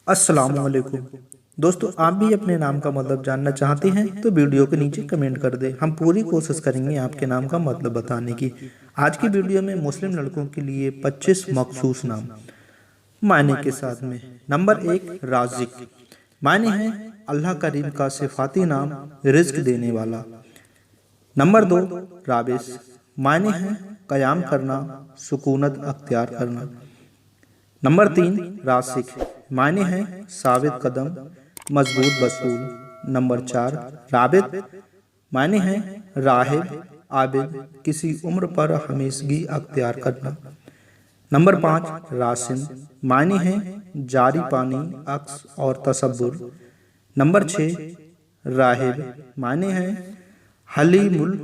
अस्सलाम वालेकुम दोस्तों, आप भी अपने नाम का मतलब जानना चाहते हैं तो वीडियो के नीचे कमेंट कर दें। हम पूरी कोशिश करेंगे आपके नाम का मतलब बताने की। आज की वीडियो में मुस्लिम लड़कों के लिए 25 मखसूस नाम मायने के साथ में। नंबर 1 राज़िक, मायने हैं अल्लाह करीम का सिफाती नाम, रिज्क देने वाला। नंबर 2 राबिस, मायने हैं कयाम करना, सुकूनत अख्तियार करना। नंबर 3 रासिक, मायने हैं साबित कदम, मजबूत वसूल। नंबर 4 राबित, मायने हैं राहिब, आबिद, किसी उम्र पर हमेशगी अख्तियार करना। नंबर 5 रासिन, मायने हैं जारी पानी, अक्स और तसब्बुर। नंबर 6 राहिब, मायने हैं हलीमुल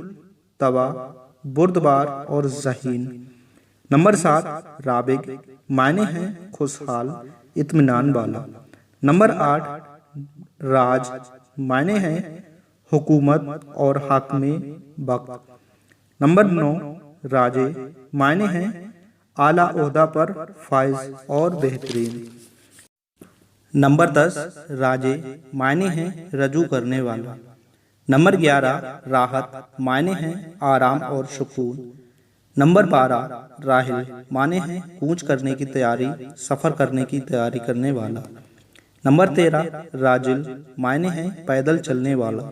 तवा, बुर्दबार और ज़हीन। नंबर 7 राबिग, मायने हैं खुशहाल, इत्मीनान वाला। नंबर 8 राज, मायने हैं हुकूमत और हाकिम वक्त। नंबर 9 राजे, मायने हैं आला ओहदा पर फाइज और बेहतरीन। नंबर 10 राजे, मायने हैं रजू करने वाला। नंबर 11 राहत, मायने हैं आराम और सुकून। नंबर 12 राहिल, माने हैं कूच करने की तैयारी, सफ़र करने की तैयारी करने वाला। नंबर 13 राजिल, माने हैं पैदल चलने वाला।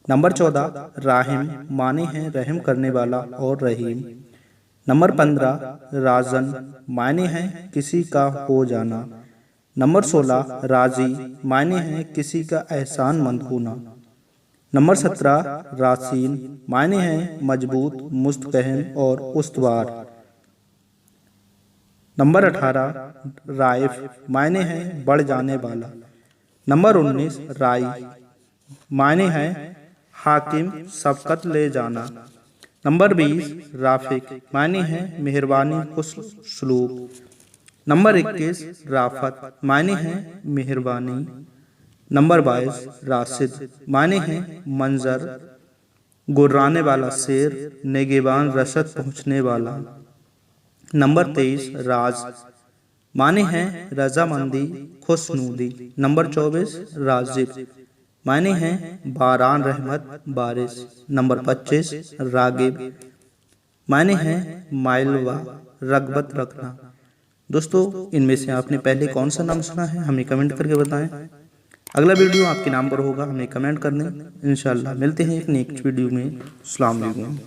नंबर 14 राहिम, माने हैं रहम करने वाला और रहीम। नंबर 15 राजन, माने हैं किसी का हो जाना। नंबर 16 राजी, माने हैं किसी का एहसान मंद होना। नंबर 17 रासीन, मायने हैं मजबूत, मुस्तकहम और उस्तवार। नंबर 18 राइफ, मायने हैं बढ़ जाने वाला। नंबर 19 राई, मायने हैं हाकिम, सबकत ले जाना। नंबर 20 राफिक, मायने हैं मेहरबानी, हुस्न सलूक। नंबर 21 राफत, मायने हैं मेहरबानी। नंबर 22 राशिद, माने हैं मंजर, गुर्राने वाला शेर, नेगेबान रसद पहुँचने वाला। नंबर 23 राज, माने हैं रजामंदी, खुशनूदी। नंबर 24 राजिब, माने हैं बारान, रहमत, बारिश। नंबर 25 रागिब, माने हैं माइलवा, रगबत रखना। दोस्तों, इनमें से आपने पहले कौन सा नाम सुना है हमें कमेंट करके बताएं। अगला वीडियो आपके नाम पर होगा, हमें कमेंट कर दें। इंशाल्लाह मिलते हैं एक नेक्स्ट वीडियो में। अस्सलाम वालेकुम।